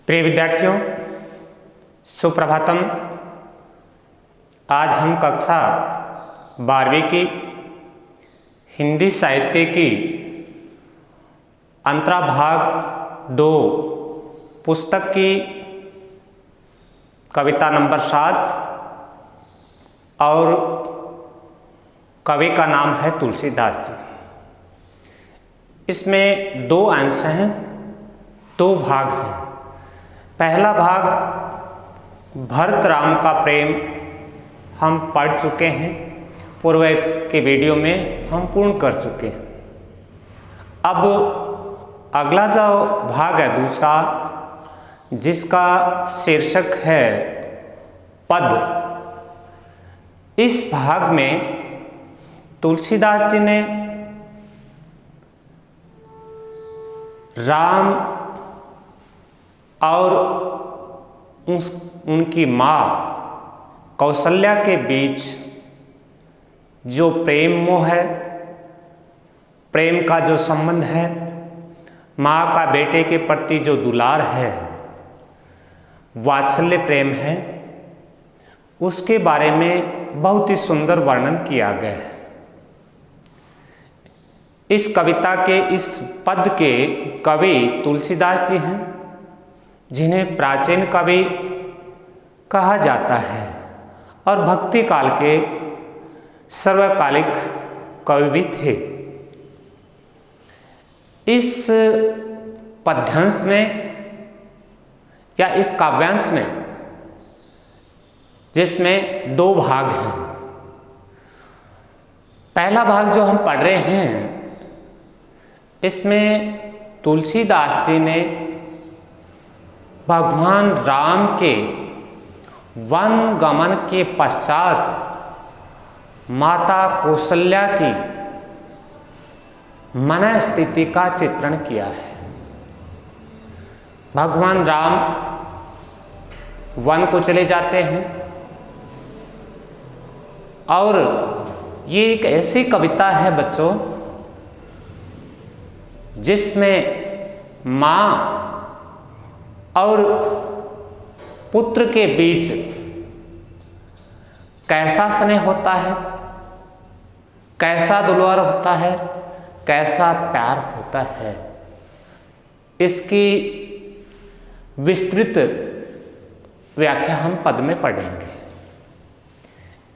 प्रिय विद्यार्थियों, सुप्रभातम। आज हम कक्षा 12वीं की हिंदी साहित्य की अंतरा भाग 2 पुस्तक की कविता नंबर 7 और कवि का नाम है तुलसीदास जी। इसमें 2 अंश हैं, 2 भाग हैं। पहला भाग भरत राम का प्रेम हम पढ़ चुके हैं, पूर्व के वीडियो में हम पूर्ण कर चुके हैं। अब अगला जो भाग है दूसरा, जिसका शीर्षक है पद। इस भाग में तुलसीदास जी ने राम और उनकी माँ कौशल्या के बीच जो प्रेम मोह है, प्रेम का जो संबंध है, माँ का बेटे के प्रति जो दुलार है, वात्सल्य प्रेम है, उसके बारे में बहुत ही सुंदर वर्णन किया गया है। इस कविता के इस पद के कवि तुलसीदास जी हैं, जिन्हें प्राचीन कवि कहा जाता है और भक्ति काल के सर्वकालिक कवि भी थे। इस पद्यांश में या इस काव्यांश में, जिसमें 2 भाग हैं, पहला भाग जो हम पढ़ रहे हैं, इसमें तुलसीदास जी ने भगवान राम के वन गमन के पश्चात माता कौशल्या की मन स्थिति का चित्रण किया है। भगवान राम वन को चले जाते हैं और ये एक ऐसी कविता है बच्चों, जिसमें माँ और पुत्र के बीच कैसा स्नेह होता है, कैसा दुलार होता है, कैसा प्यार होता है, इसकी विस्तृत व्याख्या हम पद में पढ़ेंगे,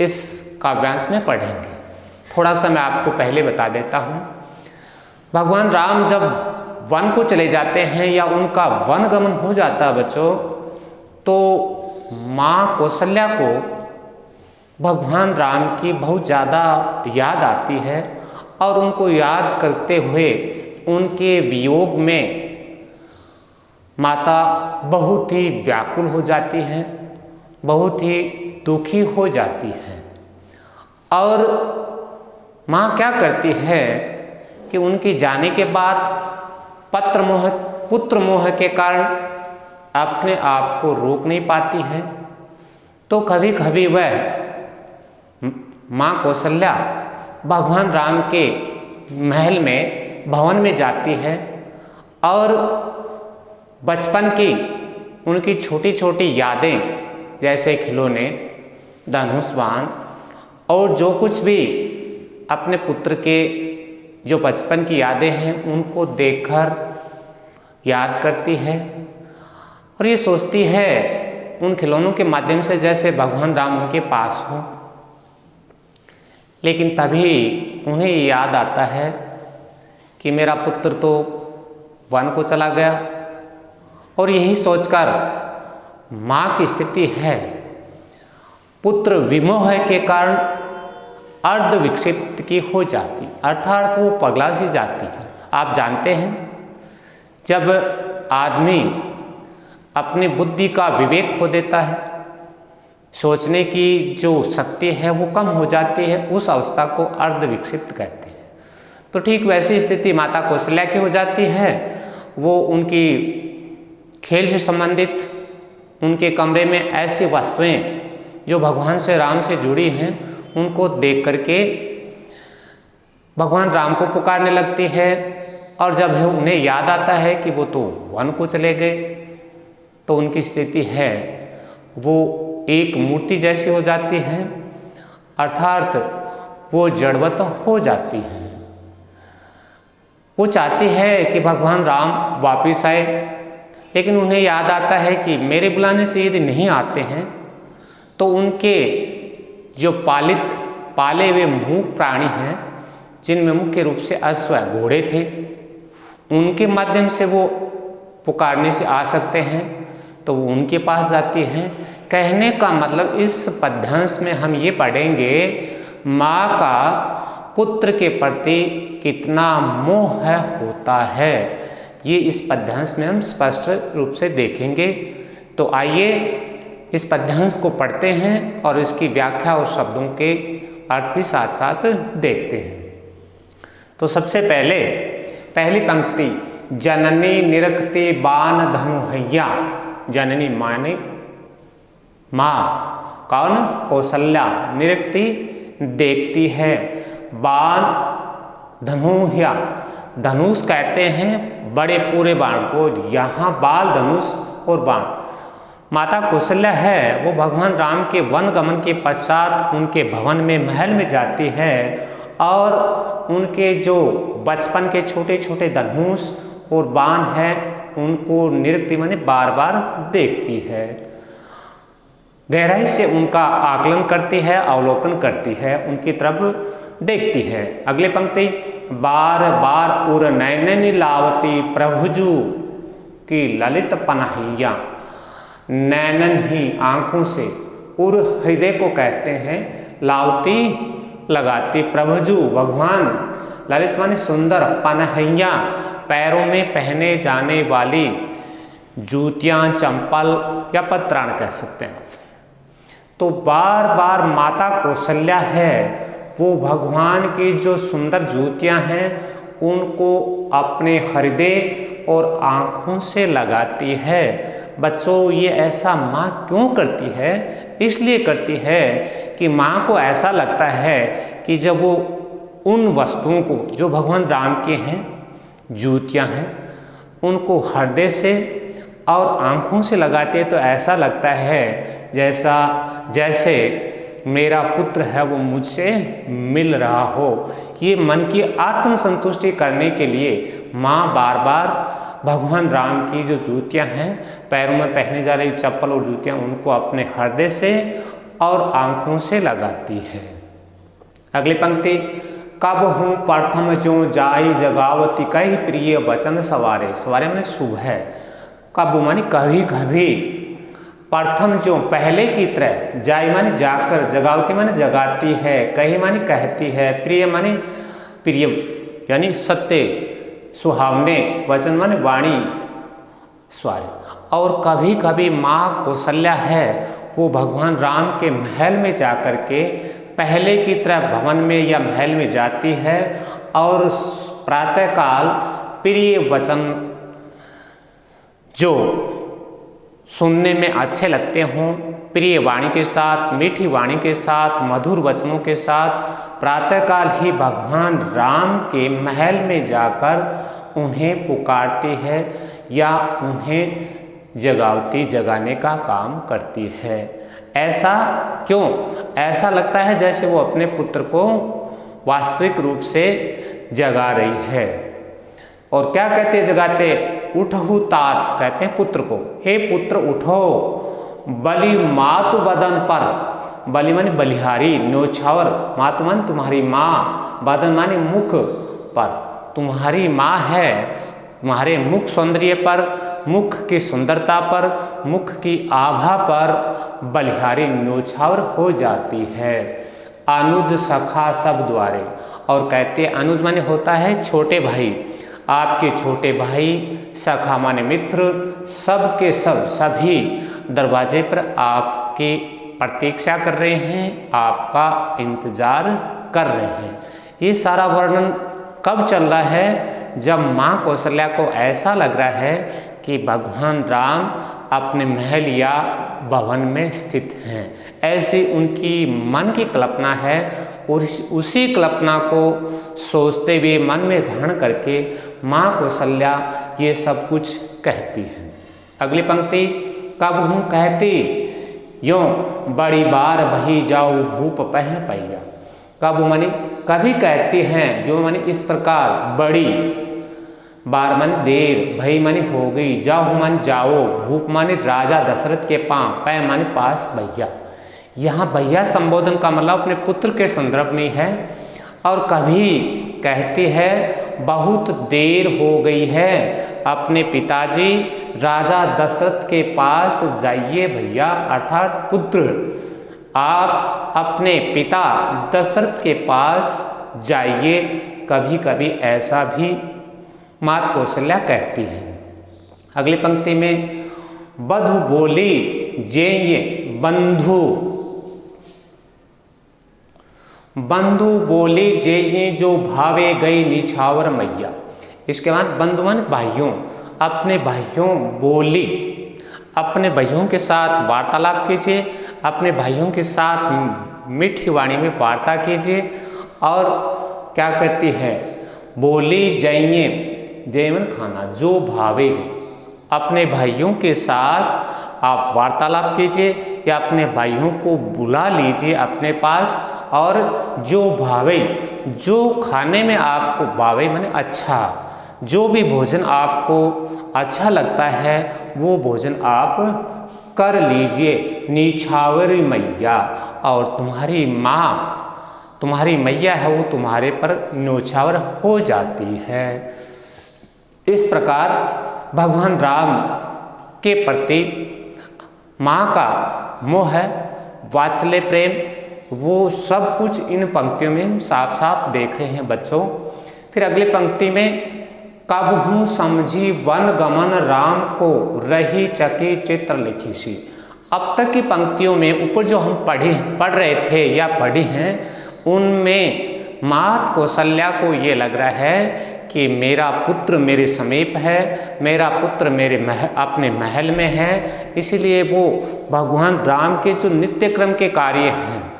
इस काव्यांश में पढ़ेंगे। थोड़ा सा मैं आपको पहले बता देता हूँ। भगवान राम जब वन को चले जाते हैं या उनका वन गमन हो जाता है बच्चों, तो माँ कौशल्या को भगवान राम की बहुत ज़्यादा याद आती है और उनको याद करते हुए उनके वियोग में माता बहुत ही व्याकुल हो जाती हैं, बहुत ही दुखी हो जाती हैं। और माँ क्या करती है कि उनकी जाने के बाद पुत्र मोह के कारण अपने आप को रोक नहीं पाती है, तो कभी कभी वह माँ कौशल्या भगवान राम के महल में भवन में जाती है और बचपन की उनकी छोटी छोटी यादें, जैसे खिलौने, धनुष बाण और जो कुछ भी अपने पुत्र के जो बचपन की यादें हैं, उनको देखकर याद करती है और ये सोचती है उन खिलौनों के माध्यम से जैसे भगवान राम उनके पास हो। लेकिन तभी उन्हें याद आता है कि मेरा पुत्र तो वन को चला गया, और यही सोचकर माँ की स्थिति है पुत्र विमोह के कारण अर्ध विक्षिप्त की हो जाती, अर्थात वो पगला सी जाती है। आप जानते हैं, जब आदमी अपनी बुद्धि का विवेक खो देता है, सोचने की जो शक्ति है वो कम हो जाती है, उस अवस्था को अर्ध विक्षिप्त कहते हैं। तो ठीक वैसी स्थिति माता कौशल्या की हो जाती है। वो उनकी खेल से संबंधित उनके कमरे में ऐसी वस्तुएं जो भगवान से राम से जुड़ी हैं, उनको देख करके भगवान राम को पुकारने लगती है। और जब उन्हें याद आता है कि वो तो वन को चले गए, तो उनकी स्थिति है वो एक मूर्ति जैसी हो जाती है, अर्थात वो जड़वत हो जाती है। वो चाहती है कि भगवान राम वापिस आए, लेकिन उन्हें याद आता है कि मेरे बुलाने से यदि नहीं आते हैं तो उनके जो पाले हुए मूक प्राणी हैं, जिनमें मुख्य रूप से अश्व घोड़े थे, उनके माध्यम से वो पुकारने से आ सकते हैं, तो वो उनके पास जाती हैं। कहने का मतलब इस पद्यांश में हम ये पढ़ेंगे माँ का पुत्र के प्रति कितना मोह होता है, ये इस पद्यांश में हम स्पष्ट रूप से देखेंगे। तो आइए इस पद्यांश को पढ़ते हैं और इसकी व्याख्या और शब्दों के अर्थ भी साथ साथ देखते हैं। तो सबसे पहले पहली पंक्ति, जननी निरखते बाण धनुहैया। जननी माने माँ, कौन? कौशल्या। निरखती देखती है, बाण धनुहैया, धनुष कहते हैं बड़े पूरे बाण को, यहाँ बाल धनुष और बाण। माता कौशल्या है वो भगवान राम के वन गमन के पश्चात उनके भवन में महल में जाती है और उनके जो बचपन के छोटे छोटे धनुष और बाण है उनको निरखती माने बार बार देखती है, गहराई से उनका आकलन करती है, अवलोकन करती है, उनकी तरफ देखती है। अगले पंक्ति, बार बार उर नैननी लावती प्रभुजू की ललित पनहैया। नैनन ही आंखों से, उर हृदय को कहते हैं, लावती लगाती, प्रभुजू भगवान, ललित माने सुंदर, पनहैया पैरों में पहने जाने वाली जूतियां, चंपल या पत्राण कह सकते हैं। तो बार बार माता कौशल्या है वो भगवान की जो सुंदर जूतियां हैं उनको अपने हृदय और आँखों से लगाती है। बच्चों, ये ऐसा माँ क्यों करती है? इसलिए करती है कि माँ को ऐसा लगता है कि जब वो उन वस्तुओं को जो भगवान राम के हैं, जूतियाँ हैं, उनको हृदय से और आँखों से लगाते हैं तो ऐसा लगता है जैसे मेरा पुत्र है वो मुझसे मिल रहा हो। ये मन की आत्मसंतुष्टि करने के लिए माँ बार बार भगवान राम की जो जूतियाँ हैं, पैरों में पहने जा रही चप्पल और जूतियाँ, उनको अपने हृदय से और आँखों से लगाती है। अगली पंक्ति, कब हूँ प्रथम जो जाई जगावती कई प्रिय वचन सवारे। सवारे माने सुबह, कब मानी कभी कभी, प्रथम जो पहले की तरह, जाई मानी जाकर, जगावती मानी जगाती है, कही मानी कहती है, प्रिय मानी प्रिय यानी सत्य, सुहावने, वचन माने वाणी, सवारे। और कभी कभी माँ कौशल्या है वो भगवान राम के महल में जाकर के पहले की तरह भवन में या महल में जाती है और प्रातःकाल प्रिय वचन जो सुनने में अच्छे लगते हों, प्रिय वाणी के साथ, मीठी वाणी के साथ, मधुर वचनों के साथ प्रातःकाल ही भगवान राम के महल में जाकर उन्हें पुकारती है या उन्हें जगाने का काम करती है। ऐसा क्यों? ऐसा लगता है जैसे वो अपने पुत्र को वास्तविक रूप से जगा रही है। और क्या कहते जगाते? उठहु तात, कहते हैं पुत्र को, हे पुत्र उठो, बलि मातु बदन पर, बलि मानी बलिहारी, न्योछावर, मातु मानी तुम्हारी माँ, बदन मानी मुख पर, तुम्हारी माँ है, तुम्हारे मुख सौंदर्य पर, मुख की सुंदरता पर, मुख की आभा पर बलिहारी न्योछावर हो जाती है। अनुज सखा सब द्वारे, और कहते अनुज माने होता है छोटे भाई, आपके छोटे भाई, सखा माने मित्र, सब के सब सभी दरवाजे पर आपकी प्रतीक्षा कर रहे हैं, आपका इंतजार कर रहे हैं। ये सारा वर्णन कब चल रहा है? जब माँ कौशल्या को ऐसा लग रहा है कि भगवान राम अपने महल या भवन में स्थित हैं, ऐसी उनकी मन की कल्पना है और उसी कल्पना को सोचते हुए मन में धारण करके माँ कौशल्या ये सब कुछ कहती है। अगली पंक्ति, कब हूँ कहती यों बड़ी बार बही जाओ भूप पह पैया। कब माने कभी कहती हैं जो माने इस प्रकार बड़ी बार माने देर, भई माने हो गई, जाओ माने जाओ, भूप माने राजा दशरथ के पांव, पै माने पास भैया। यहाँ भैया संबोधन का मतलब अपने पुत्र के संदर्भ में है। और कभी कहती है बहुत देर हो गई है, अपने पिताजी राजा दशरथ के पास जाइए भैया, अर्थात पुत्र आप अपने पिता दशरथ के पास जाइए। कभी कभी ऐसा भी माता कौशल्या कहती है। अगली पंक्ति में बधु बोली जेये बंधु, बंधु बोली जेये जो भावे गई निछावर मैया। इसके बाद बंधु माने भाइयों, अपने भाइयों बोली, अपने भाइयों के साथ वार्तालाप कीजिए, अपने भाइयों के साथ मीठी वाणी में वार्ता कीजिए। और क्या कहती है बोली जइये, जयमन खाना, जो भावेगी, अपने भाइयों के साथ आप वार्तालाप कीजिए या अपने भाइयों को बुला लीजिए अपने पास। और जो भावे, जो खाने में आपको भावे माने अच्छा, जो भी भोजन आपको अच्छा लगता है वो भोजन आप कर लीजिए। निछावरी मैया, और तुम्हारी माँ, तुम्हारी मैया है वो तुम्हारे पर न्योछावर हो जाती है। इस प्रकार भगवान राम के प्रति माँ का मोह है, वात्सल्य प्रेम, वो सब कुछ इन पंक्तियों में हम साफ साफ देख रहे हैं बच्चों। फिर अगली पंक्ति में कब हूँ समझी वन गमन राम को रही चकी चित्र लिखी सी। अब तक की पंक्तियों में ऊपर जो हम पढ़ रहे थे या पढ़ी हैं, उनमें मात कौशल्या को ये लग रहा है कि मेरा पुत्र मेरे समीप है, मेरा पुत्र मेरे अपने महल में है, इसलिए वो भगवान राम के जो नित्य क्रम के कार्य हैं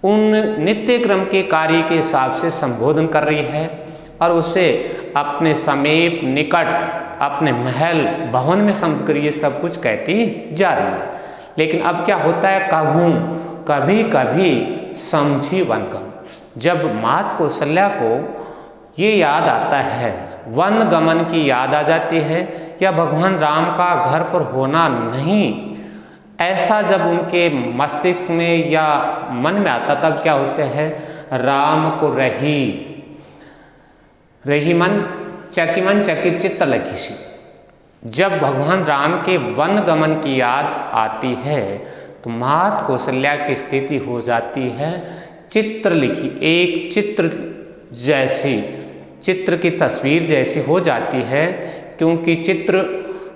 उन नित्य क्रम के कार्य के हिसाब से संबोधन कर रही है और उसे अपने समीप निकट अपने महल भवन में समझ कर ये सब कुछ कहती जा रही है। लेकिन अब क्या होता है, कहूँ कभी कभी समझी वन गमन, जब मात कौशल्या को ये याद आता है, वन गमन की याद आ जाती है या भगवान राम का घर पर होना नहीं, ऐसा जब उनके मस्तिष्क में या मन में आता तब क्या होते हैं, राम को रही मन चकित चित्त लगी सी। जब भगवान राम के वन गमन की याद आती है तो मात कौशल्या की स्थिति हो जाती है चित्र लिखी, एक चित्र जैसी, चित्र की तस्वीर जैसी हो जाती है, क्योंकि चित्र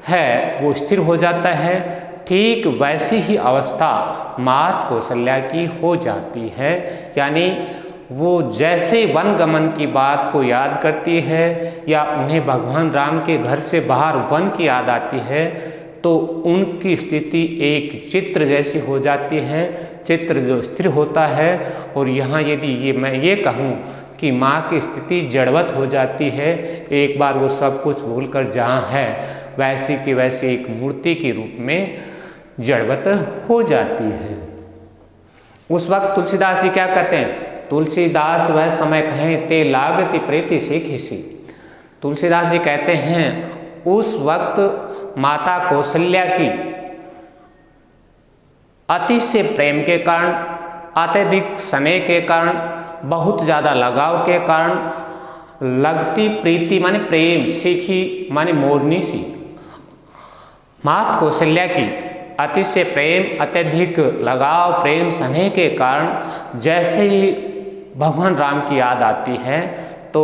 है वो स्थिर हो जाता है। ठीक वैसी ही अवस्था मात कौशल्या की हो जाती है, यानी वो जैसे वन गमन की बात को याद करती है या उन्हें भगवान राम के घर से बाहर वन की याद आती है तो उनकी स्थिति एक चित्र जैसी हो जाती है, चित्र जो स्थिर होता है। और यहाँ यदि मैं ये कहूँ कि माँ की स्थिति जड़वत हो जाती है, एक बार वो सब कुछ भूलकर जहाँ है वैसी की वैसी एक मूर्ति के रूप में जड़वत हो जाती है। उस वक्त तुलसीदास जी क्या कहते हैं, तुलसीदास वह समय कहें ते लागति प्रीति सीखी सी। तुलसीदास जी कहते हैं उस वक्त माता कौशल्या की अतिशय प्रेम के कारण, अत्यधिक स्नेह के कारण, बहुत ज़्यादा लगाव के कारण लगती प्रीति माने प्रेम, सीखी माने मोरनी सी। माता कौशल्या की अतिशय प्रेम, अत्यधिक लगाव, प्रेम, स्नेह के कारण जैसे ही भगवान राम की याद आती है तो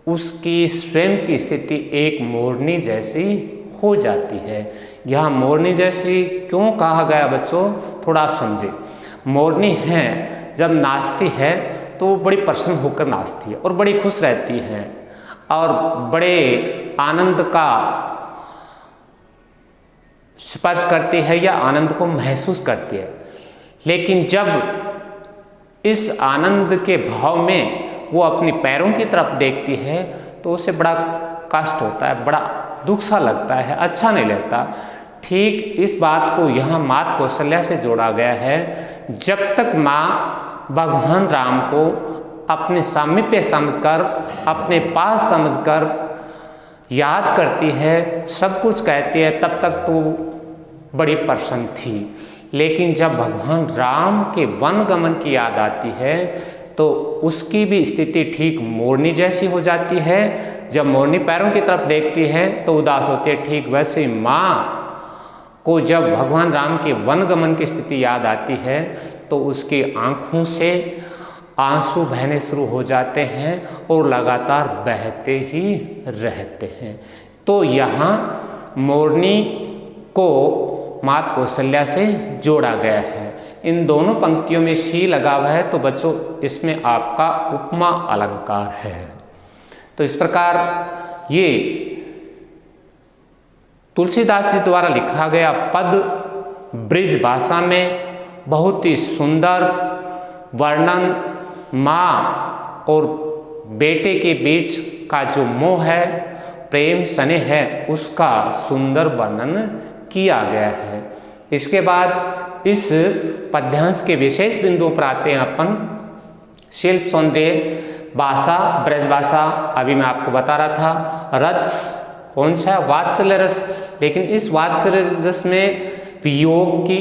उसकी स्वयं की स्थिति एक मोरनी जैसी हो जाती है। यहाँ मोरनी जैसी क्यों कहा गया बच्चों, थोड़ा आप समझे। मोरनी है जब नाचती है तो वो बड़ी प्रसन्न होकर नाचती है और बड़ी खुश रहती है और बड़े आनंद का स्पर्श करती है या आनंद को महसूस करती है। लेकिन जब इस आनंद के भाव में वो अपने पैरों की तरफ देखती है तो उसे बड़ा कष्ट होता है, बड़ा दुख सा लगता है, अच्छा नहीं लगता। ठीक इस बात को यहाँ माता कौशल्या से जोड़ा गया है। जब तक माँ भगवान राम को अपने सामीप्य समझकर, अपने पास समझकर याद करती है, सब कुछ कहती है, तब तक तो बड़ी प्रसन्न थी। लेकिन जब भगवान राम के वन गमन की याद आती है तो उसकी भी स्थिति ठीक मोरनी जैसी हो जाती है। जब मोरनी पैरों की तरफ देखती है तो उदास होती है, ठीक वैसे माँ को जब भगवान राम के वन गमन की स्थिति याद आती है तो उसकी आँखों से आंसू बहने शुरू हो जाते हैं और लगातार बहते ही रहते हैं। तो यहाँ मोरनी को माता कौशल्या से जोड़ा गया है। इन दोनों पंक्तियों में शी लगा हुआ है, तो बच्चों इसमें आपका उपमा अलंकार है। तो इस प्रकार ये तुलसीदास जी द्वारा लिखा गया पद ब्रिज भाषा में बहुत ही सुंदर वर्णन माँ और बेटे के बीच का जो मोह है, प्रेम स्नेह है, उसका सुंदर वर्णन किया गया है। इसके बाद इस पद्यांश के विशेष बिंदुओं पर आते हैं अपन। शिल्प सौंदर्य भाषा, ब्रज भाषा अभी मैं आपको बता रहा था। रस कौन सा है? वात्सल्य रस। लेकिन इस वात्सल्य रस में वियोग की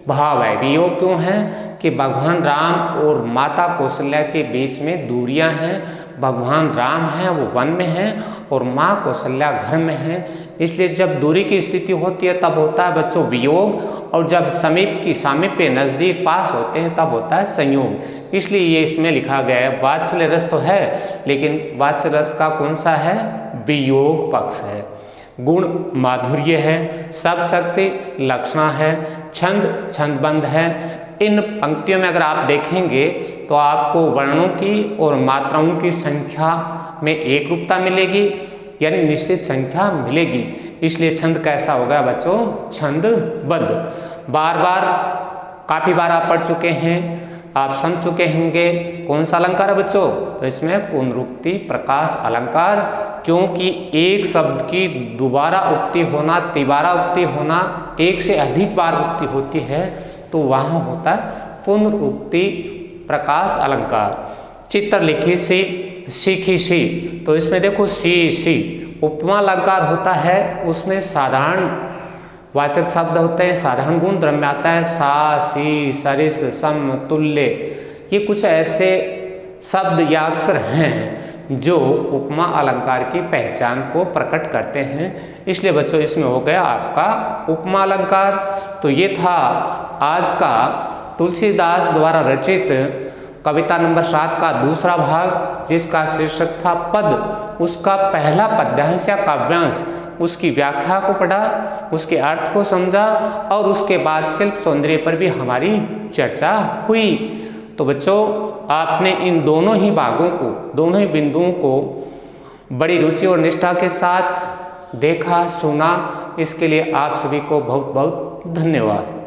भाव है। वियोग क्यों है? कि भगवान राम और माता कौशल्या के बीच में दूरियां हैं। भगवान राम हैं वो वन में हैं और माँ कौशल्या घर में हैं। इसलिए जब दूरी की स्थिति होती है तब होता है बच्चों वियोग, और जब समीप की सामीप्य नज़दीक पास होते हैं तब होता है संयोग। इसलिए ये इसमें लिखा गया है। वात्सल्य रस तो है, लेकिन वात्सल्य रस का कौन सा है? वियोग पक्ष है। गुण माधुर्य है, सब शक्ति लक्षणा है, छंद छंदबंध है। इन पंक्तियों में अगर आप देखेंगे तो आपको वर्णों की और मात्राओं की संख्या में एक रूपता मिलेगी, यानी निश्चित संख्या मिलेगी। इसलिए छंद कैसा होगा बच्चों? छंदबद्ध। बार बार काफ़ी बार आप पढ़ चुके हैं, आप समझ चुके होंगे कौन सा अलंकार है बच्चों? तो इसमें पुनरुक्ति प्रकाश अलंकार, क्योंकि एक शब्द की दोबारा उक्ति होना, तिबारा उक्ति होना, एक से अधिक बार उक्ति होती है तो वहाँ होता है पुनरुक्ति प्रकाश अलंकार। चित्र लिखी सी, सीखी सी, तो इसमें देखो सी उपमा अलंकार होता है। उसमें साधारण वाचक शब्द होते हैं, साधारण गुण द्रव्य आता है, सा सी सरिस सम तुल्य। ये कुछ ऐसे शब्द या अक्षर हैं जो उपमा अलंकार की पहचान को प्रकट करते हैं। इसलिए बच्चों इसमें हो गया आपका उपमा अलंकार। तो ये था आज का तुलसीदास द्वारा रचित कविता नंबर 7 का दूसरा भाग, जिसका शीर्षक था पद। उसका पहला पद्यांश या काव्यांश, उसकी व्याख्या को पढ़ा, उसके अर्थ को समझा और उसके बाद शिल्प सौंदर्य पर भी हमारी चर्चा हुई। तो बच्चों आपने इन दोनों ही भागों को, दोनों ही बिंदुओं को बड़ी रुचि और निष्ठा के साथ देखा, सुना। इसके लिए आप सभी को बहुत बहुत धन्यवाद।